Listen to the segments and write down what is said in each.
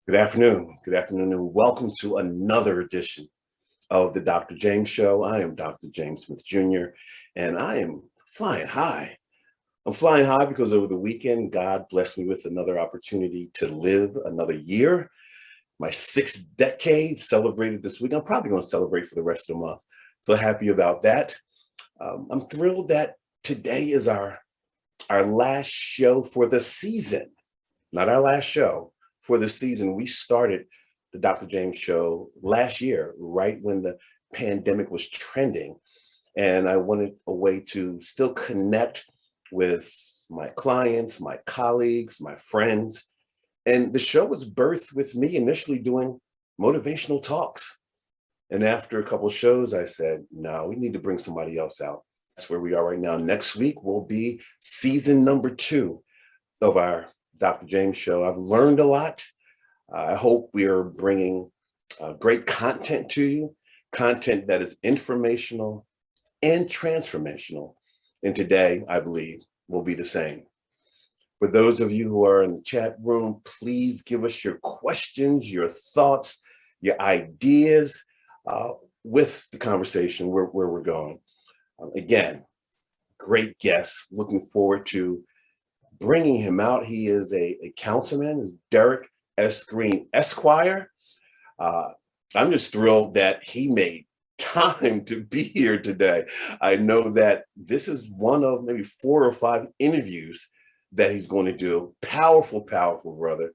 Good afternoon. Good afternoon, and welcome to another edition of the Dr. James Show. I am Dr. James Smith Jr., and I am flying high. I'm flying high because over the weekend, God blessed me with another opportunity to live another year. My sixth decade celebrated this week. I'm probably going to celebrate for the rest of the month. So happy about that. I'm thrilled that today is our last show for the season, not our last show for the season. We started the Dr. James Show last year, right when the pandemic was trending. And I wanted a way to still connect with my clients, my colleagues, my friends. And the show was birthed with me initially doing motivational talks. And after a couple of shows, I said, no, we need to bring somebody else out. That's where we are right now. Next week will be season number 2 of our Dr. James Show. I've learned a lot. I hope we are bringing great content to you, content that is informational and transformational. And today, I believe, will be the same. For those of you who are in the chat room, please give us your questions, your thoughts, your ideas with the conversation where we're going. Again, great guest. Looking forward to bringing him out. He is a councilman, is Derek S. Green Esquire. I'm just thrilled that he made time to be here today. I know that this is one of maybe 4 or 5 interviews that he's going to do. Powerful, powerful brother.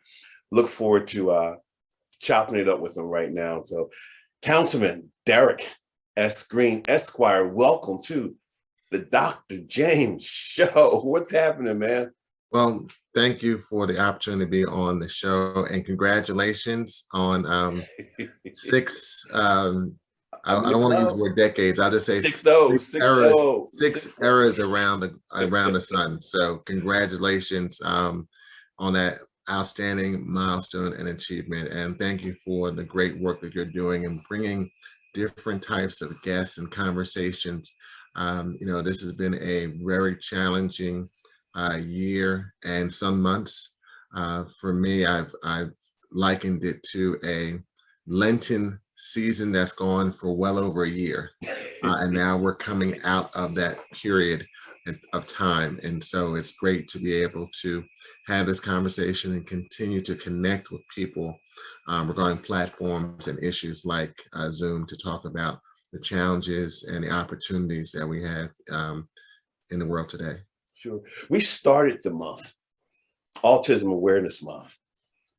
Look forward to chopping it up with him right now. So, Councilman Derek S. Green Esquire, welcome to the Dr. James Show. What's happening, man? Well, thank you for the opportunity to be on the show, and congratulations on 6. I don't want to use the word decades. I'll just say 6 eras around the sun. So, congratulations on that outstanding milestone and achievement, and thank you for the great work that you're doing and bringing different types of guests and conversations. This has been a very challenging year and some months. For me, I've likened it to a Lenten season that's gone for well over a year. And now we're coming out of that period of time. And so it's great to be able to have this conversation and continue to connect with people regarding platforms and issues like Zoom to talk about the challenges and the opportunities that we have in the world today. Sure. We started the month, Autism Awareness Month,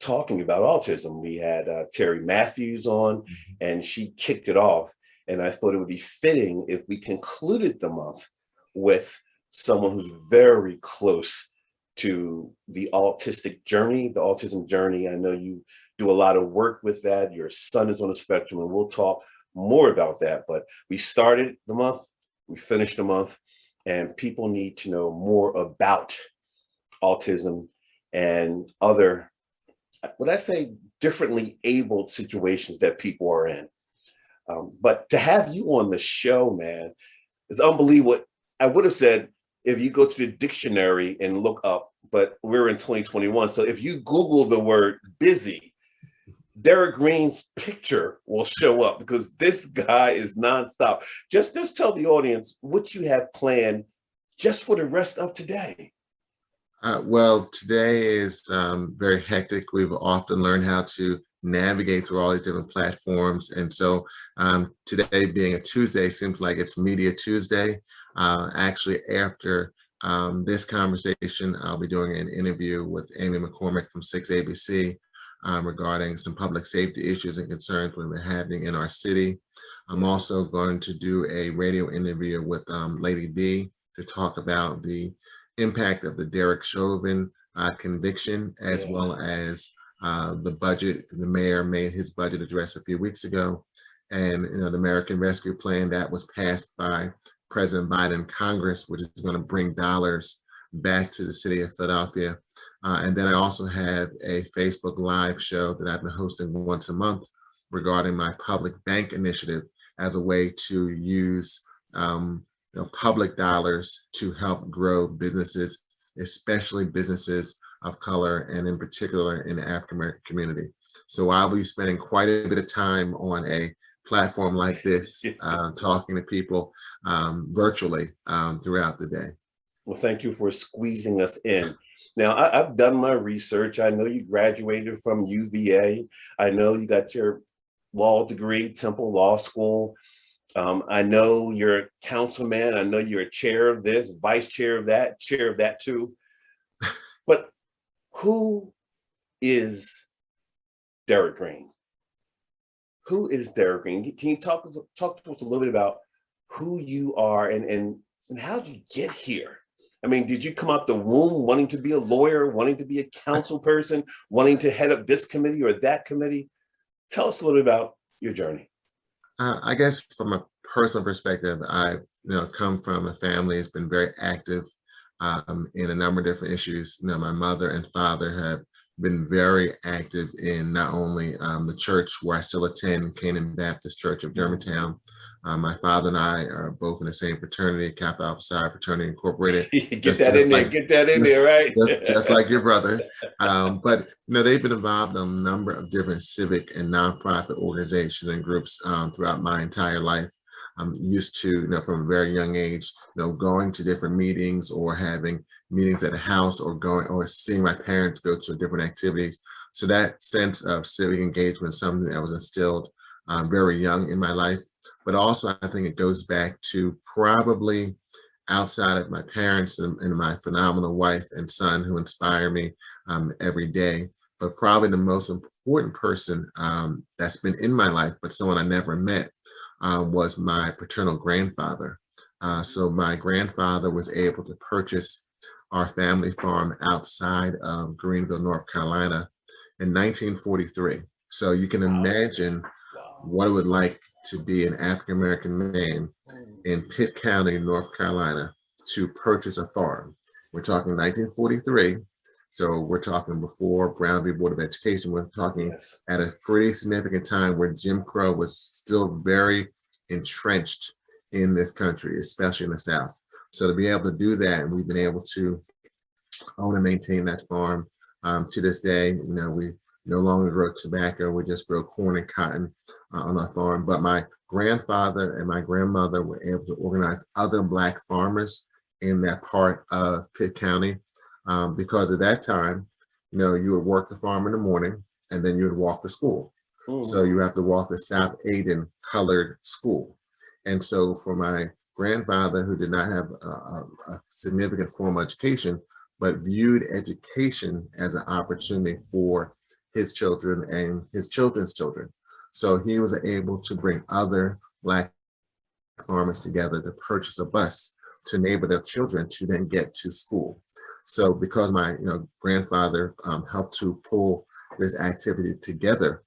talking about autism. We had Terry Matthews on, and she kicked it off. And I thought it would be fitting if we concluded the month with someone who's very close to the autistic journey, the autism journey. I know you do a lot of work with that. Your son is on the spectrum, and we'll talk more about that. But we started the month, we finished the month, and people need to know more about autism and other, what I say, differently abled situations that people are in. But to have you on the show, man, it's unbelievable. I would have said if you go to the dictionary and look up, but we're in 2021. So if you Google the word busy, Derek Green's picture will show up because this guy is nonstop. Just tell the audience what you have planned just for the rest of today. Well, today is very hectic. We've often learned how to navigate through all these different platforms. And so today being a Tuesday seems like it's Media Tuesday. Actually, after this conversation, I'll be doing an interview with Amy McCormick from 6ABC regarding some public safety issues and concerns we've been having in our city. I'm also going to do a radio interview with Lady B to talk about the impact of the Derek Chauvin conviction, as well as the budget. The mayor made his budget address a few weeks ago, and the American Rescue Plan that was passed by President Biden Congress, which is going to bring dollars back to the city of Philadelphia. And then I also have a Facebook Live show that I've been hosting once a month regarding my public bank initiative as a way to use public dollars to help grow businesses, especially businesses of color, and in particular in the African American community. So I'll be spending quite a bit of time on a platform like this, talking to people virtually throughout the day. Well, thank you for squeezing us in. Now, I've done my research. I know you graduated from UVA. I know you got your law degree, Temple Law School. I know you're a councilman. I know you're a chair of this, vice chair of that too. But who is Derek Green? Who is Derek Green? Can you talk to us a little bit about who you are and how did you get here? I mean, did you come out the womb wanting to be a lawyer, wanting to be a council person, wanting to head up this committee or that committee? Tell us a little bit about your journey. I guess from a personal perspective, I come from a family that's been very active in a number of different issues. My mother and father have been very active in not only the church where I still attend, Canaan Baptist Church of Germantown. My father and I are both in the same fraternity, Kappa Alpha Psi Fraternity Incorporated. Get that in there, right? just like your brother. But they've been involved in a number of different civic and nonprofit organizations and groups throughout my entire life. I'm used to, from a very young age, going to different meetings or having meetings at a house or going or seeing my parents go to different activities. So that sense of civic engagement is something that was instilled very young in my life. But also, I think it goes back to probably outside of my parents and my phenomenal wife and son who inspire me every day. But probably the most important person that's been in my life, but someone I never met, was my paternal grandfather. So my grandfather was able to purchase our family farm outside of Greenville, North Carolina in 1943. So you can imagine what it would like to be an African-American man in Pitt County, North Carolina, to purchase a farm. We're talking 1943. So we're talking before Brown v. Board of Education. We're talking at a pretty significant time where Jim Crow was still very entrenched in this country, especially in the South. So to be able to do that, and we've been able to own and maintain that farm to this day. We no longer grow tobacco, we just grow corn and cotton on our farm. But my grandfather and my grandmother were able to organize other Black farmers in that part of Pitt County because at that time, you would work the farm in the morning and then you would walk to school. So you have to walk to South Aiken Colored School. And so for my grandfather, who did not have a significant formal education, but viewed education as an opportunity for his children and his children's children. So he was able to bring other Black farmers together to purchase a bus to enable their children to then get to school. So because my grandfather helped to pull this activity together,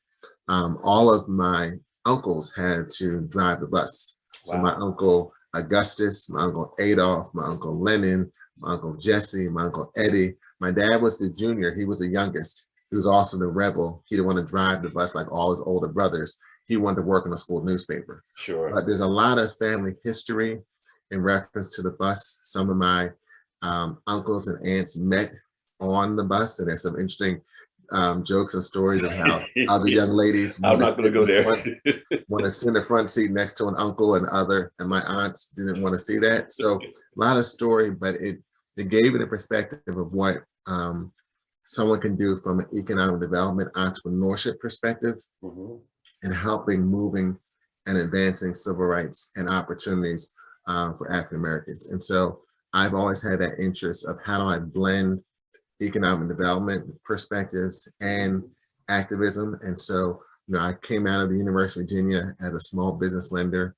all of my uncles had to drive the bus. So my uncle Augustus, my uncle Adolph, my uncle Lennon, my uncle Jesse, my uncle Eddie. My dad was the junior, he was the youngest. He was also the rebel. He didn't want to drive the bus like all his older brothers. He wanted to work in the school newspaper. Sure. But there's a lot of family history in reference to the bus. Some of my uncles and aunts met on the bus, and there's some interesting jokes and stories of how other young ladies I'm not going to go there. Want to sit in the front seat next to an uncle and my aunts didn't want to see that. So a lot of story, but it gave it a perspective of what someone can do from an economic development, entrepreneurship perspective, and helping moving and advancing civil rights and opportunities for African Americans. And so I've always had that interest of how do I blend economic development perspectives and activism. And so, I came out of the University of Virginia as a small business lender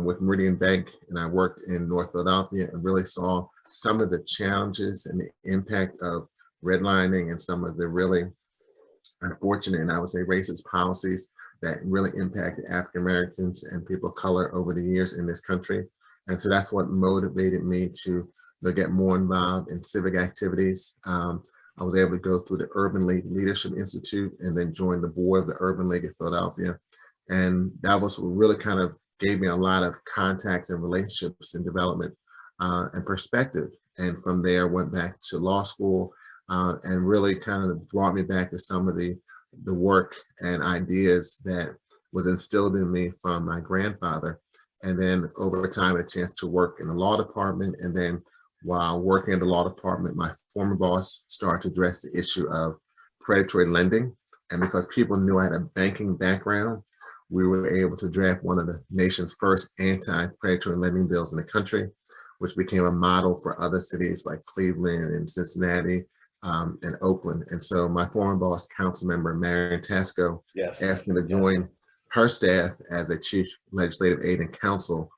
with Meridian Bank, and I worked in North Philadelphia and really saw some of the challenges and the impact of redlining and some of the really unfortunate, and I would say racist policies that really impacted African Americans and people of color over the years in this country. And so that's what motivated me to get more involved in civic activities. I was able to go through the Urban League Leadership Institute and then join the board of the Urban League of Philadelphia. And that was what really kind of gave me a lot of contacts and relationships and development and perspective. And from there, went back to law school, and really kind of brought me back to some of the work and ideas that was instilled in me from my grandfather. And then over time, I had a chance to work in the law department. And then while working in the law department, my former boss started to address the issue of predatory lending. And because people knew I had a banking background, we were able to draft one of the nation's first anti-predatory lending bills in the country, which became a model for other cities like Cleveland and Cincinnati and Oakland. And so my former boss, council member Marion Tasco, asked me to join her staff as a chief legislative aide and counsel.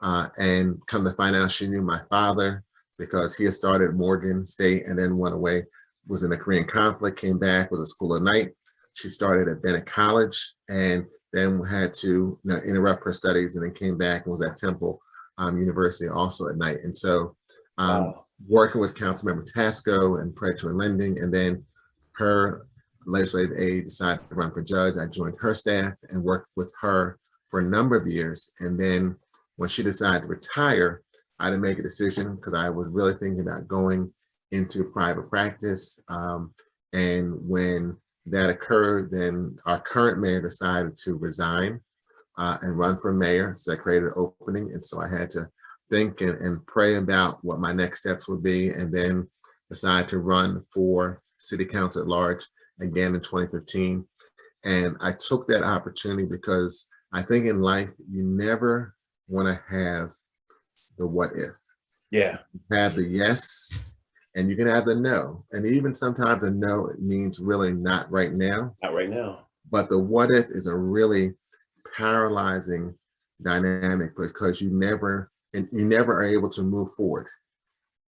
And come to find out, she knew my father because he had started Morgan State and then went away, was in the Korean conflict, came back, was a school of night. She started at Bennett College and then had to interrupt her studies and then came back and was at Temple University also at night. And so working with Councilmember Tasco and predatory lending, and then her legislative aide decided to run for judge. I joined her staff and worked with her for a number of years. And then when she decided to retire, I had to make a decision because I was really thinking about going into private practice. And when that occurred, then our current mayor decided to resign and run for mayor. So that created an opening. And so I had to think and pray about what my next steps would be, and then decide to run for city council at large again in 2015. And I took that opportunity because I think in life, you never want to have the what if. Yeah. You have the yes, and you can have the no. And even sometimes a no, it means really not right now. Not right now. But the what if is a really paralyzing dynamic because you never are able to move forward.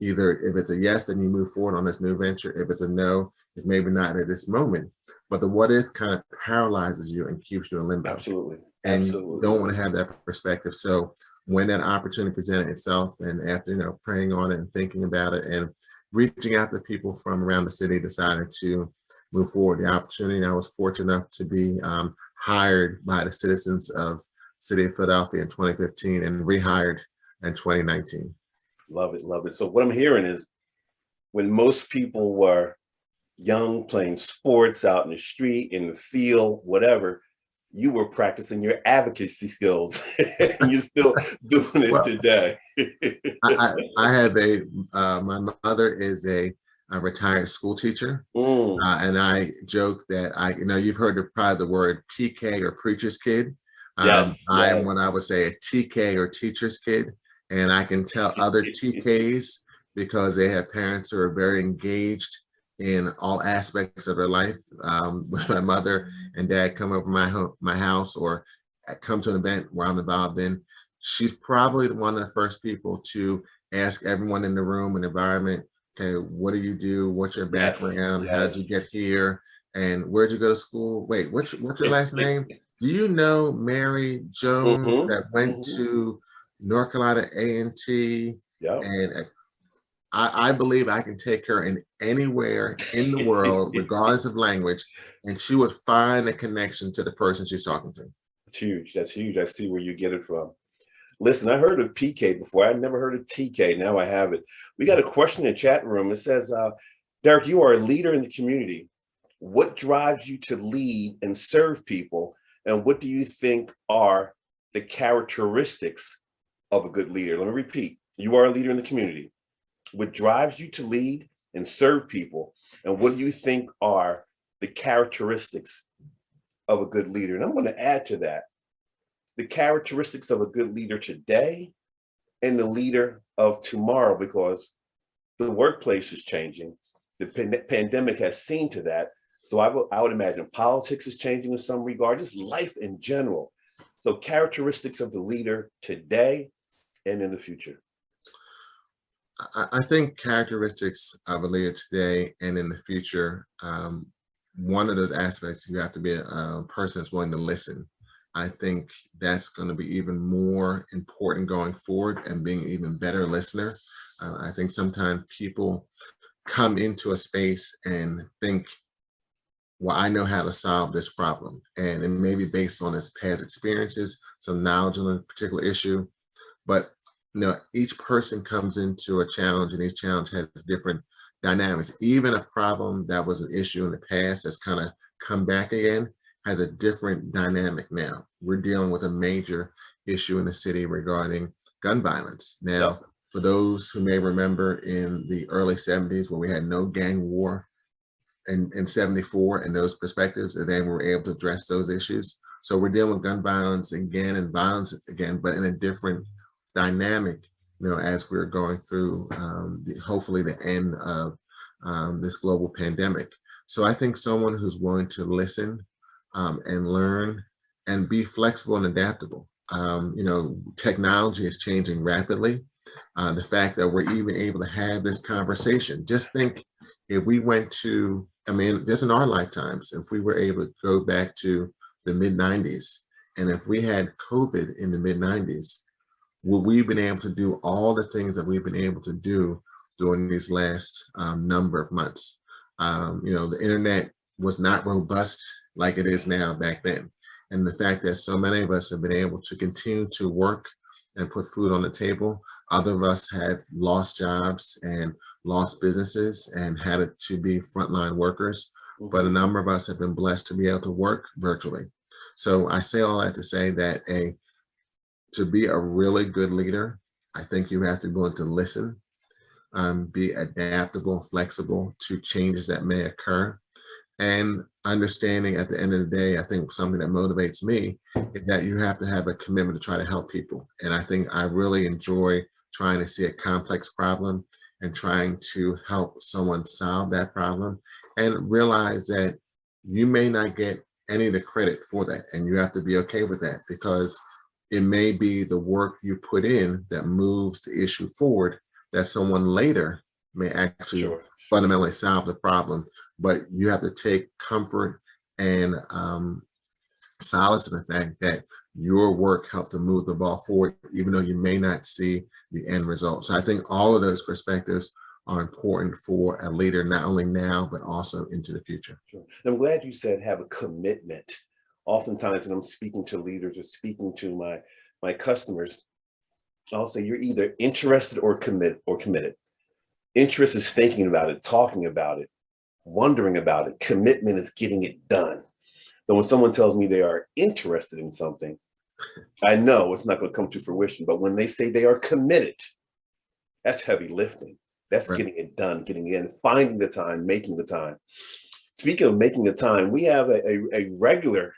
Either if it's a yes, then you move forward on this new venture. If it's a no, it's maybe not at this moment. But the what if kind of paralyzes you and keeps you in limbo. Absolutely. And you don't want to have that perspective. So when that opportunity presented itself, and after praying on it and thinking about it and reaching out to people from around the city, decided to move forward the opportunity. And I was fortunate enough to be hired by the citizens of City of Philadelphia in 2015 and rehired in 2019. Love it, love it. So what I'm hearing is when most people were young, playing sports out in the street, in the field, whatever, you were practicing your advocacy skills and you're still doing it today. I have my mother is a retired school teacher. And I joke that you've heard probably the word PK or preacher's kid. I am what I would say a TK or teacher's kid. And I can tell other TKs because they have parents who are very engaged in all aspects of their life. When my mother and dad come over my house or come to an event where I'm involved in, she's probably one of the first people to ask everyone in the room and environment, okay, what do you do? What's your background? How did you get here? And where'd you go to school? Wait, what's your last name? Do you know Mary Jones that went to North Carolina A&T? And I believe I can take her in anywhere in the world, regardless of language, and she would find a connection to the person she's talking to. That's huge. That's huge. I see where you get it from. Listen, I heard of PK before. I'd never heard of TK. Now I have it. We got a question in the chat room. It says, Derek, you are a leader in the community. What drives you to lead and serve people? And what do you think are the characteristics of a good leader? Let me repeat. You are a leader in the community. What drives you to lead and serve people? And what do you think are the characteristics of a good leader? And I'm going to add to that the characteristics of a good leader today and the leader of tomorrow, because the workplace is changing. The pandemic has seen to that. So I would imagine politics is changing in some regard, just life in general. So characteristics of the leader today and in the future. I think characteristics of a leader today and in the future, one of those aspects, you have to be a person that's willing to listen. I think that's going to be even more important going forward, and being an even better listener. I think sometimes people come into a space and think, well, I know how to solve this problem. And it may be based on his past experiences, some knowledge on a particular issue. But each person comes into a challenge, and each challenge has different dynamics. Even a problem that was an issue in the past that's kind of come back again has a different dynamic now. We're dealing with a major issue in the city regarding gun violence. Now, Yep. for those who may remember in the early 70s when we had no gang war in 74 and those perspectives, and then we were able to address those issues. So we're dealing with gun violence again and violence again, but in a different dynamic, as we're going through hopefully the end of this global pandemic. So I think someone who's willing to listen and learn and be flexible and adaptable. Technology is changing rapidly. The fact that we're even able to have this conversation, just think if we went to, just in our lifetimes, if we were able to go back to the mid 90s, and if we had COVID in the mid 90s, would we have been able to do all the things that we've been able to do during these last number of months? The internet was not robust like it is now back then. And the fact that so many of us have been able to continue to work and put food on the table, other of us had lost jobs and lost businesses and had to be frontline workers, but a number of us have been blessed to be able to work virtually. So I say all that to say that to be a really good leader, I think you have to be willing to listen, be adaptable, flexible to changes that may occur, and understanding at the end of the day, I think something that motivates me is that you have to have a commitment to try to help people. And I think I really enjoy trying to see a complex problem and trying to help someone solve that problem and realize that you may not get any of the credit for that. And you have to be okay with that, because it may be the work you put in that moves the issue forward that someone later may actually fundamentally solve the problem. But you have to take comfort and solace in the fact that your work helped to move the ball forward, even though you may not see the end result. So I think all of those perspectives are important for a leader, not only now, but also into the future. Sure. I'm glad you said have a commitment. Oftentimes when I'm speaking to leaders or speaking to my customers, I'll say you're either interested or committed. Interest is thinking about it, talking about it, wondering about it. Commitment is getting it done. So when someone tells me they are interested in something, I know it's not going to come to fruition. But when they say they are committed, that's heavy lifting. That's getting it done, getting in, finding the time, making the time. Speaking of making the time, we have a regular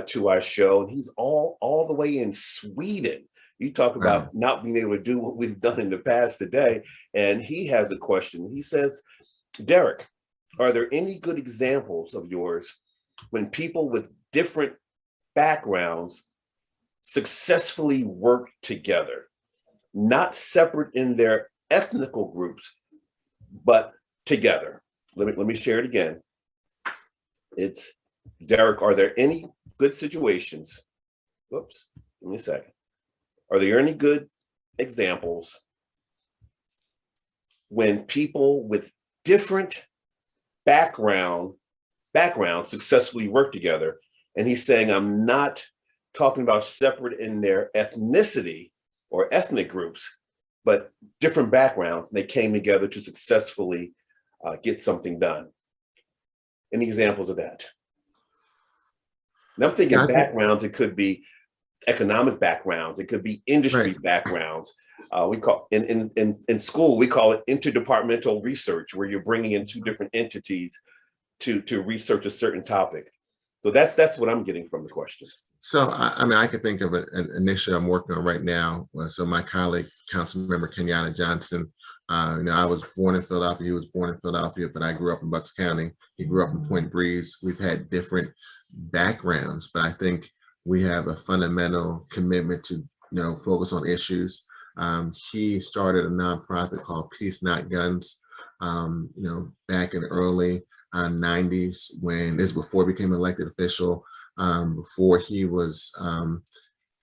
to our show, and he's all the way in Sweden. You talk about not being able to do what we've done in the past today. And he has a question. He says, Derek, are there any good examples of yours when people with different backgrounds successfully work together, not separate in their ethnical groups, but together? Let me share it again. It's, Derek, are there any good situations? Whoops, give me a second. Are there any good examples when people with different backgrounds successfully work together? And he's saying, I'm not talking about separate in their ethnicity or ethnic groups, but different backgrounds. They came together to successfully get something done. Any examples of that? And I'm thinking backgrounds, it could be economic backgrounds, it could be industry backgrounds. We call in school, we call it interdepartmental research, where you're bringing in two different entities to research a certain topic. So that's what I'm getting from the question. So I can think of an initiative I'm working on right now. So my colleague, Councilmember Kenyatta Johnson, I was born in Philadelphia. He was born in Philadelphia, but I grew up in Bucks County. He grew up in Point Breeze. We've had different backgrounds, but I think we have a fundamental commitment to focus on issues. He started a nonprofit called Peace Not Guns, back in the early 90s, when this before he became an elected official, before he was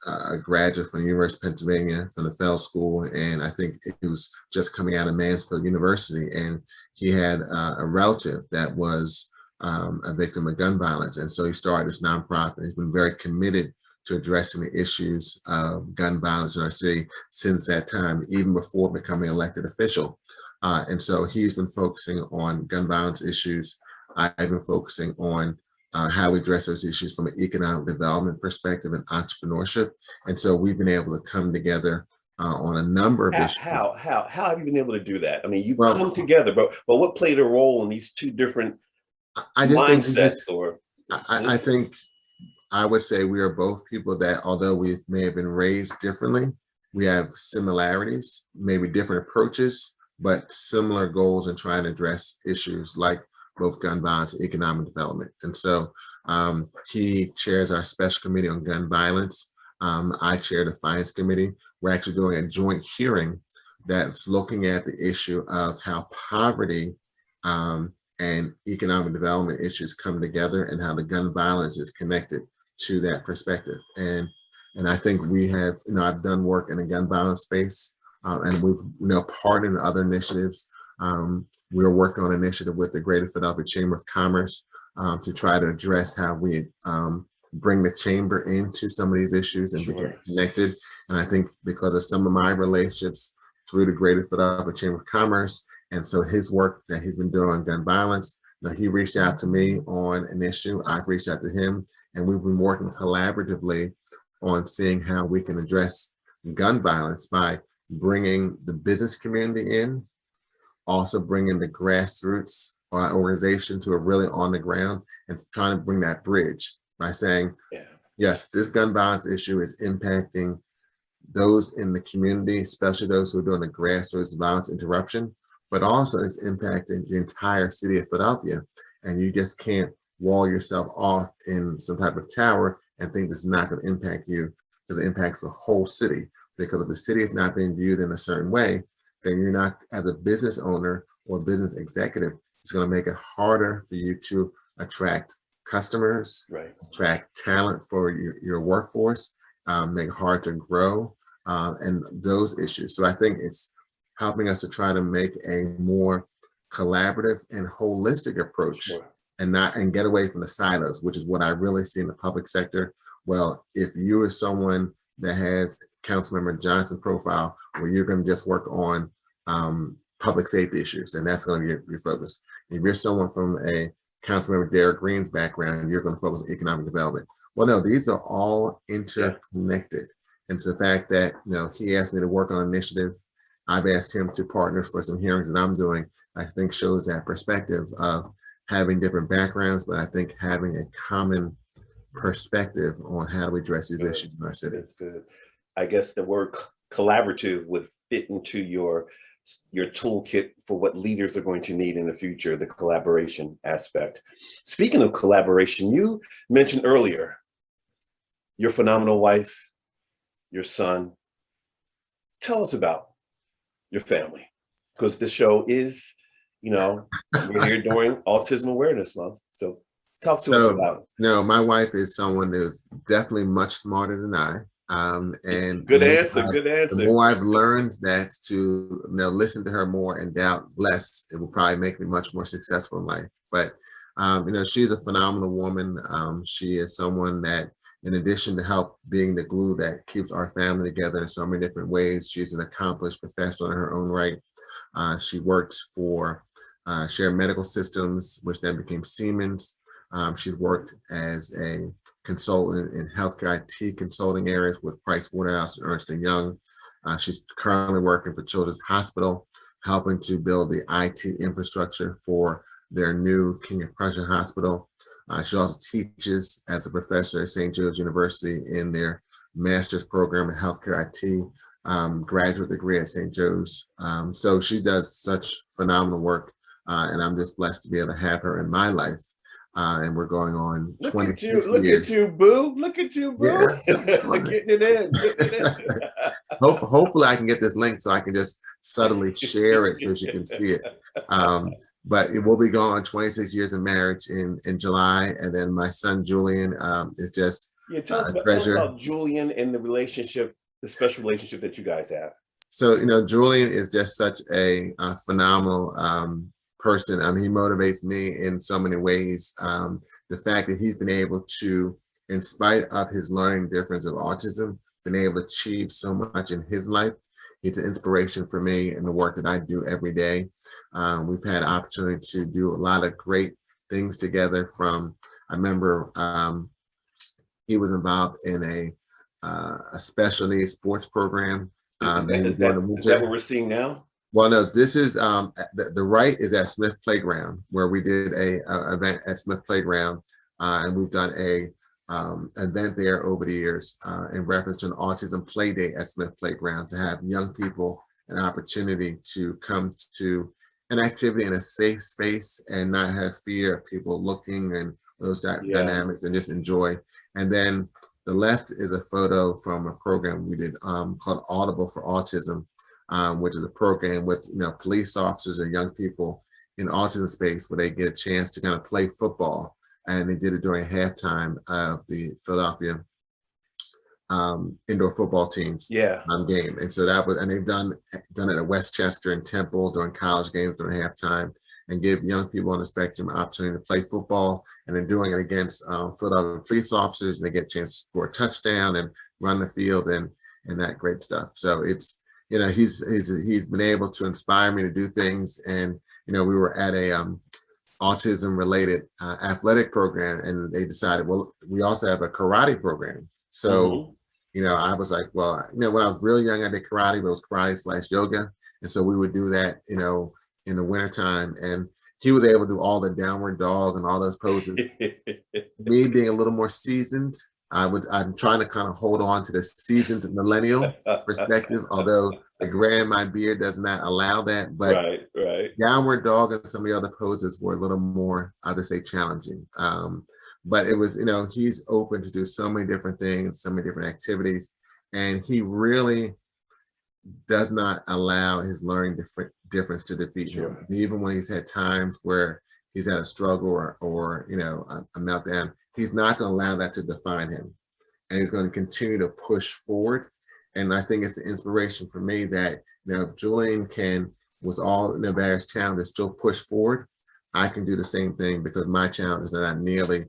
a graduate from the University of Pennsylvania from the Fell School, and I think he was just coming out of Mansfield University, and he had a relative that was a victim of gun violence, and so he started this nonprofit. He's been very committed to addressing the issues of gun violence in our city since that time, even before becoming elected official. And so he's been focusing on gun violence issues. I've been focusing on how we address those issues from an economic development perspective and entrepreneurship. And so we've been able to come together on a number of issues. How have you been able to do that? I mean, you've come together, but what played a role in these two different mindsets? I think I would say we are both people that, although we may have been raised differently, we have similarities, maybe different approaches, but similar goals in trying to address issues like both gun violence and economic development. And so he chairs our special committee on gun violence. I chair the finance committee. We're actually doing a joint hearing that's looking at the issue of how poverty and economic development issues come together and how the gun violence is connected to that perspective. And I think we have, I've done work in the gun violence space, and we've, partnered in other initiatives. We're working on an initiative with the Greater Philadelphia Chamber of Commerce to try to address how we bring the chamber into some of these issues and become connected. And I think because of some of my relationships through the Greater Philadelphia Chamber of Commerce, and so his work that he's been doing on gun violence, he reached out to me on an issue, I've reached out to him, and we've been working collaboratively on seeing how we can address gun violence by bringing the business community in, also bringing the grassroots organizations who are really on the ground, and trying to bring that bridge by saying, yes, this gun violence issue is impacting those in the community, especially those who are doing the grassroots violence interruption, but also it's impacting the entire city of Philadelphia. And you just can't wall yourself off in some type of tower and think this is not going to impact you, because it impacts the whole city. Because if the city is not being viewed in a certain way, then you're not, as a business owner or business executive, it's going to make it harder for you to attract customers, attract talent for your workforce, make it hard to grow, and those issues. So I think it's helping us to try to make a more collaborative and holistic approach, and get away from the silos, which is what I really see in the public sector. Well, if you are someone that has Councilmember Johnson's profile, where you're going to just work on public safety issues, and that's going to be your focus. If you're someone from a Councilmember Derek Green's background, you're going to focus on economic development. Well, no, these are all interconnected. And so the fact that, he asked me to work on an initiative, I've asked him to partner for some hearings that I'm doing, I think shows that perspective of having different backgrounds, but I think having a common perspective on how we address these issues in our city. That's good. I guess the word collaborative would fit into your toolkit for what leaders are going to need in the future, the collaboration aspect. Speaking of collaboration, you mentioned earlier your phenomenal wife, your son. Tell us about your family, because the show is, we're here during Autism Awareness Month. So talk to us about it. No, my wife is someone that's definitely much smarter than I. And good answer. The more I've learned that to listen to her more and doubt less, it will probably make me much more successful in life. But she's a phenomenal woman. She is someone that, in addition to help being the glue that keeps our family together in so many different ways, she's an accomplished professional in her own right. She worked for Shared Medical Systems, which then became Siemens. She's worked as a consultant in healthcare IT consulting areas with Pricewaterhouse and Ernst & Young. She's currently working for Children's Hospital, helping to build the IT infrastructure for their new King of Prussia Hospital. She also teaches as a professor at St. Joe's University in their master's program in healthcare IT, graduate degree at St. Joe's. So she does such phenomenal work, and I'm just blessed to be able to have her in my life. And we're going on 26 years. Look at you, boo. Look at you, boo. Yeah. Getting it in. Hopefully I can get this link so I can just subtly share it so she can see it. But it will be gone 26 years of marriage in July. And then my son, Julian, is just tell us about Julian and the relationship, the special relationship that you guys have. So, Julian is just such a phenomenal person. I mean, he motivates me in so many ways. The fact that he's been able to, in spite of his learning difference of autism, been able to achieve so much in his life. He's an inspiration for me in the work that I do every day. We've had an opportunity to do a lot of great things together. I remember he was involved in a special needs sports program. Is that what we're seeing now? Well, no, this is the right is at Smith Playground, where we did a event at Smith Playground, and we've done a event there over the years in reference to an autism play day at Smith Playground, to have young people an opportunity to come to an activity in a safe space and not have fear of people looking and those dynamics, and just enjoy. And then the left is a photo from a program we did called Audible for Autism, which is a program with police officers and young people in autism space, where they get a chance to kind of play football. And they did it during halftime of the Philadelphia indoor football teams game. And so and they've done it at Westchester and Temple during college games during halftime, and give young people on the spectrum an opportunity to play football. And they're doing it against Philadelphia police officers, and they get a chance to score a touchdown and run the field and that great stuff. So it's, he's been able to inspire me to do things. And we were at a autism related athletic program, and they decided, well, we also have a karate program. So I was like, well, when I was real young, I did karate, but it was karate/yoga. And so we would do that, in the wintertime. And he was able to do all the downward dog and all those poses. Me being a little more seasoned, I'm trying to kind of hold on to the seasoned millennial perspective, although the gray my beard does not allow that. But right. Downward dog and some of the other poses were a little more, I'll just say, challenging. But it was, he's open to do so many different things, so many different activities, and he really does not allow his learning difference to defeat him. Even when he's had times where he's had a struggle or a meltdown, he's not going to allow that to define him, and he's going to continue to push forward. And I think it's the inspiration for me that if Julian can, with all the various challenges, still push forward, I can do the same thing, because my challenges are not nearly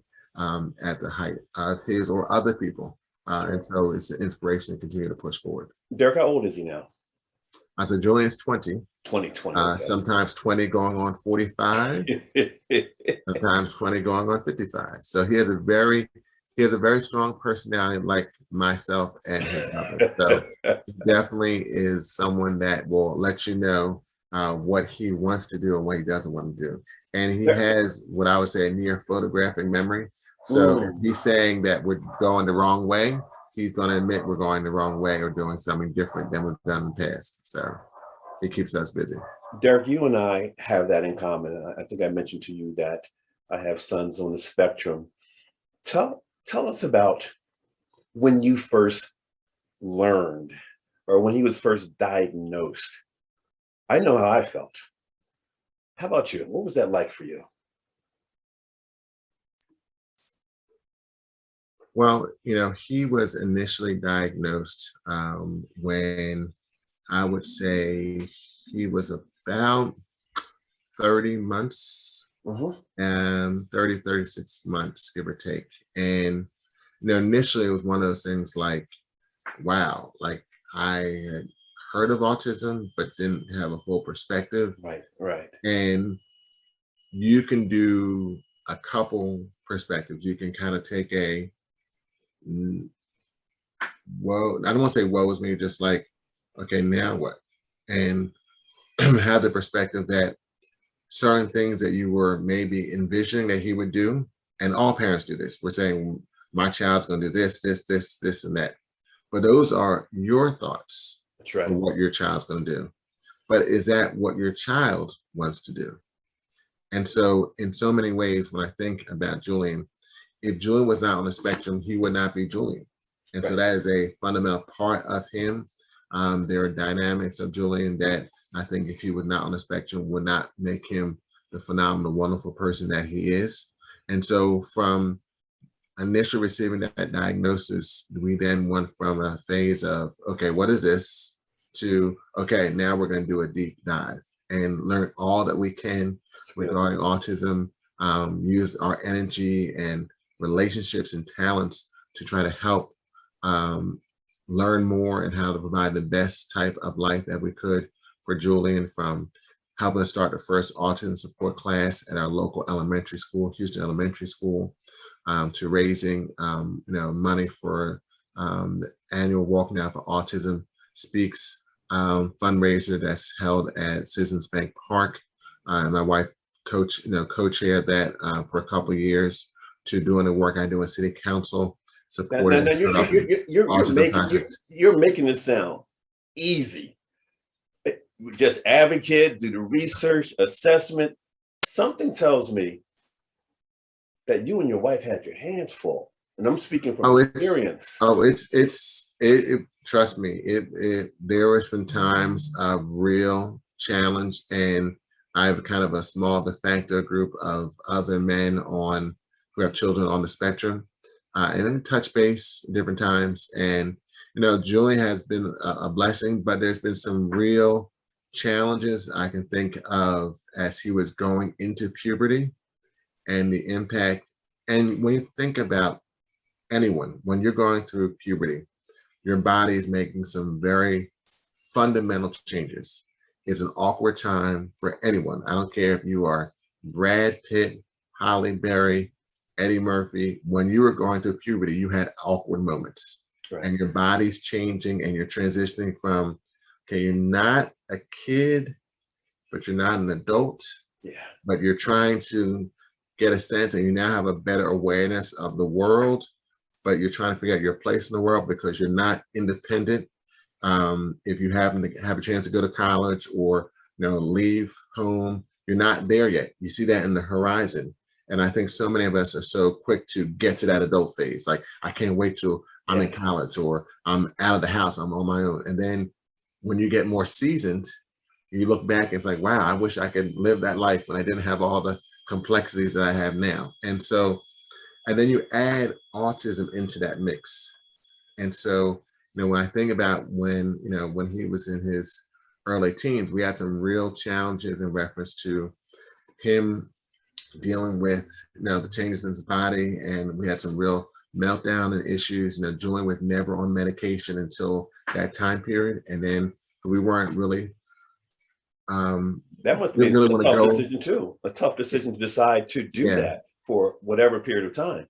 at the height of his or other people. And so it's an inspiration to continue to push forward. Derek, how old is he now? So Julian's 20. 20. Sometimes 20 going on 45. Sometimes 20 going on 55. So he has a very strong personality, like myself and his mother. So he definitely is someone that will let you know what he wants to do and what he doesn't want to do. And he has what I would say a near photographic memory. So if he's saying that we're going the wrong way, he's going to admit we're going the wrong way or doing something different than we've done in the past. So it keeps us busy. Derek, you and I have that in common. I think I mentioned to you that I have sons on the spectrum. Tell us about when you first learned, or when he was first diagnosed. I know how I felt. How about you? What was that like for you? Well, he was initially diagnosed when I would say he was about 30 months, 36 months, give or take. And, initially it was one of those things like, wow, like I had heard of autism, but didn't have a full perspective. Right. And you can do a couple perspectives. You can kind of take I don't want to say woe is me, just like, okay, now what? And have the perspective that certain things that you were maybe envisioning that he would do, and all parents do this. We're saying, my child's going to do this, and that. But those are your thoughts. That's right. For what your child's going to do. But is that what your child wants to do? And so in so many ways, when I think about Julian, if Julian was not on the spectrum, he would not be Julian. And so that is a fundamental part of him. There are dynamics of Julian that I think if he was not on the spectrum would not make him the phenomenal, wonderful person that he is. And so from initially receiving that diagnosis, we then went from a phase of, okay, what is this? To, okay, now we're going to do a deep dive and learn all that we can regarding autism, use our energy and relationships and talents to try to help learn more and how to provide the best type of life that we could for Julian, from helping to start the first autism support class at our local elementary school, Houston Elementary School, to raising money for the annual Walking Out for Autism Speaks fundraiser that's held at Citizens Bank Park. My wife co-chaired that for a couple of years, to doing the work I do in City Council, supporting you're making it sound easy. Just advocate, do the research, assessment. Something tells me that you and your wife had your hands full, and I'm speaking from experience. Trust me, there has been times of real challenge, and I have kind of a small de facto group of other men who have children on the spectrum, and then touch base different times. And Julian has been a blessing, but there's been some real challenges I can think of as he was going into puberty, and the impact. And when you think about anyone, when you're going through puberty, your body is making some very fundamental changes. It's an awkward time for anyone. I don't care if you are Brad Pitt, Halle Berry, Eddie Murphy. When you were going through puberty, you had awkward moments. Right. And your body's changing, and you're transitioning from, okay, you're not a kid, but you're not an adult. Yeah. But you're trying to get a sense, and you now have a better awareness of the world, but you're trying to figure out your place in the world because you're not independent. If you happen to have a chance to go to college or leave home, you're not there yet. You see that in the horizon. And I think so many of us are so quick to get to that adult phase. Like, I can't wait till I'm in college, or I'm out of the house, I'm on my own. And then when you get more seasoned, you look back and it's like, wow, I wish I could live that life when I didn't have all the complexities that I have now. And then you add autism into that mix. And so, when I think about when he was in his early teens, we had some real challenges in reference to him dealing with, the changes in his body. And we had some real meltdown and issues. Julian was never on medication until that time period. And then we weren't really, that must have been a tough decision too. A tough decision to decide to do that for whatever period of time.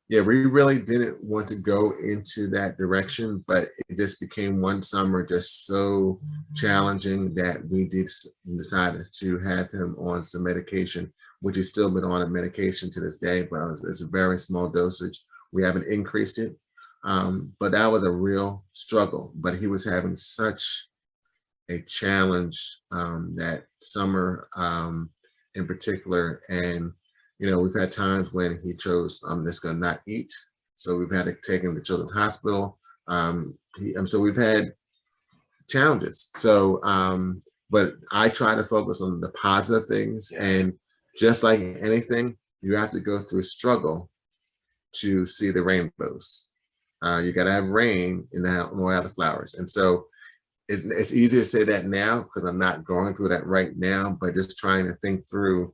Yeah, we really didn't want to go into that direction, but it just became one summer just so challenging that we decided to have him on some medication, which he's still been on a medication to this day, but it's a very small dosage. We haven't increased it, but that was a real struggle. But he was having such a challenge that summer in particular. And we've had times when he chose, I'm just going to not eat. So we've had to take him to Children's Hospital. So we've had challenges. So, but I try to focus on the positive things. And just like anything, you have to go through a struggle to see the rainbows. You got to have rain in the house, no other flowers. And so it's easier to say that now because I'm not going through that right now, but just trying to think through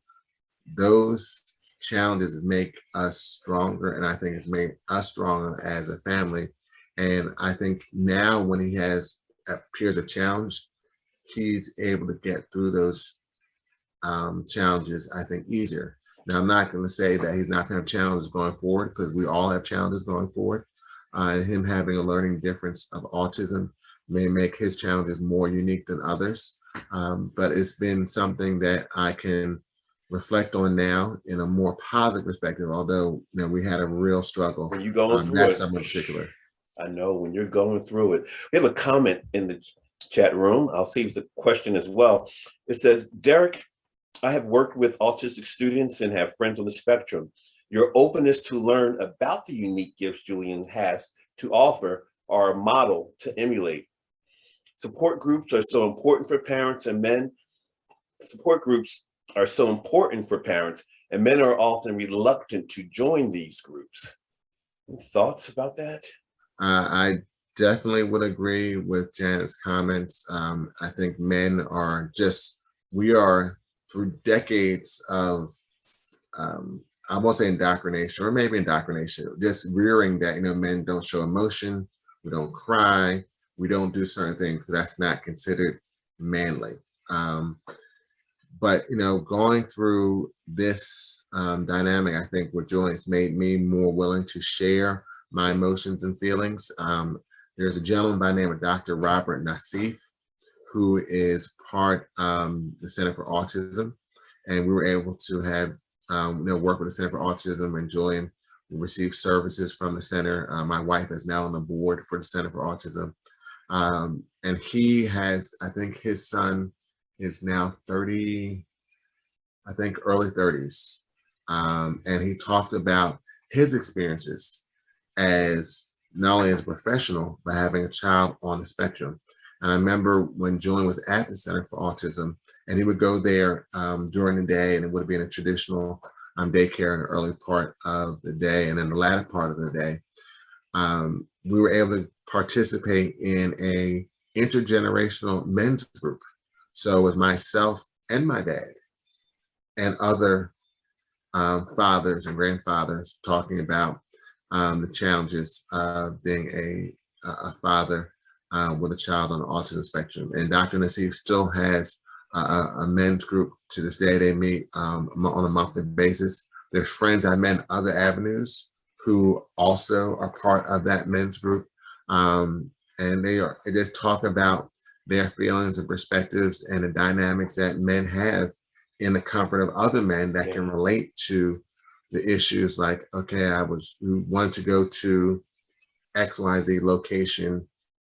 those challenges make us stronger, and I think it's made us stronger as a family. And I think now when he has periods of challenge, he's able to get through those challenges, I think, easier. Now, I'm not going to say that he's not going to have challenges going forward, because we all have challenges going forward. And him having a learning difference of autism may make his challenges more unique than others. But it's been something that I can reflect on now in a more positive perspective, although we had a real struggle when you going through that it summer in particular. I know when you're going through it. We have a comment in the chat room. I'll see the question as well. It says, Derek, I have worked with autistic students and have friends on the spectrum. Your openness to learn about the unique gifts Julian has to offer are a model to emulate. Support groups are so important for parents and men. Support groups are so important for parents, and men are often reluctant to join these groups. Any thoughts about that? I definitely would agree with Janet's comments. I think men are we are through decades of, I won't say indoctrination, or maybe indoctrination, just rearing that, men don't show emotion, we don't cry, we don't do certain things. That's not considered manly. But going through this dynamic, I think with Julian, it's made me more willing to share my emotions and feelings. There's a gentleman by the name of Dr. Robert Nassif, who is part the Center for Autism, and we were able to have work with the Center for Autism, and Julian received services from the center. My wife is now on the board for the Center for Autism, and he has, I think his son is now 30, I think early 30s, and he talked about his experiences as not only as a professional, but having a child on the spectrum. And I remember when Julian was at the Center for Autism, and he would go there during the day, and it would be in a traditional daycare in the early part of the day, and then the latter part of the day, we were able to participate in a intergenerational men's group. So with myself and my dad and other fathers and grandfathers talking about the challenges of being a father with a child on the autism spectrum. And Dr. Nassif still has a men's group to this day. They meet on a monthly basis. There's friends I met in other avenues who also are part of that men's group. And they just talk about their feelings and perspectives and the dynamics that men have in the comfort of other men that can relate to the issues like, okay, we wanted to go to XYZ location,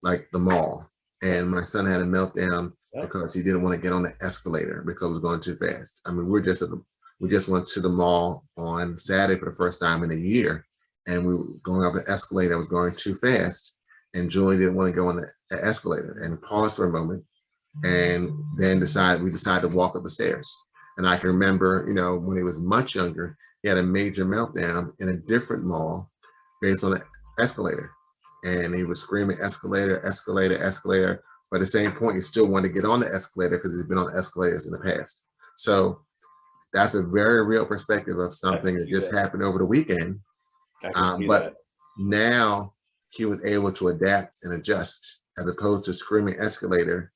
like the mall, and my son had a meltdown because he didn't want to get on the escalator because it was going too fast. I mean, we just went to the mall on Saturday for the first time in a year, and we were going up the escalator that was going too fast, and Julie didn't want to go on the escalator, and paused for a moment, and then we decided to walk up the stairs. And I can remember, when he was much younger, he had a major meltdown in a different mall based on an escalator. And he was screaming, escalator, escalator, escalator. But at the same point, he still wanted to get on the escalator because he's been on escalators in the past. So that's a very real perspective of something that just happened over the weekend. But now he was able to adapt and adjust, as opposed to screaming escalator.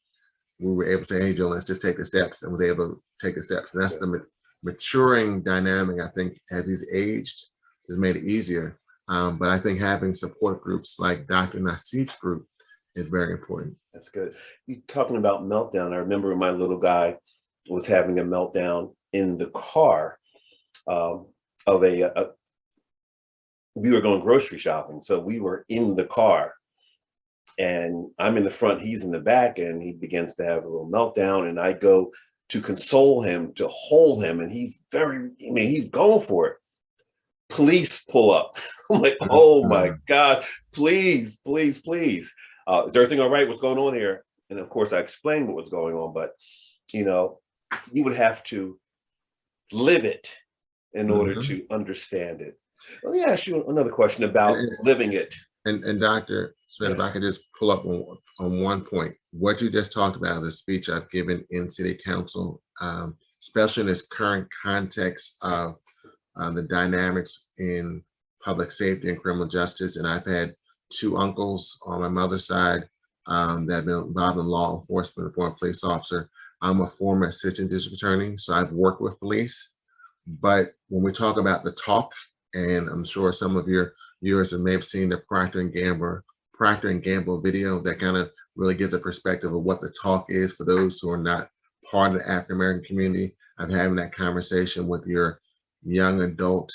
We were able to say, hey, Joe, let's just take the steps, and was able to take the steps. And that's the maturing dynamic, I think, as he's aged, has made it easier. But I think having support groups like Dr. Nassif's group is very important. That's good. You're talking about meltdown. I remember my little guy was having a meltdown in the car we were going grocery shopping. So we were in the car, and I'm in the front, he's in the back, and he begins to have a little meltdown, and I go to console him, to hold him, and he's going for it. Police pull up. I'm like, oh my God, please, please, please. Is everything all right? What's going on here? And of course I explained what was going on, but you would have to live it in order to understand it. Let me ask you another question about living it. And Dr. Smith, if I could just pull up on one point, what you just talked about, the speech I've given in City Council, especially in this current context of the dynamics in public safety and criminal justice. And I've had two uncles on my mother's side that have been involved in law enforcement, a former police officer. I'm a former assistant district attorney, so I've worked with police. But when we talk about the talk, and I'm sure some of your viewers may have seen the Procter & Gamble video that kind of really gives a perspective of what the talk is for those who are not part of the African American community, of having that conversation with your young adult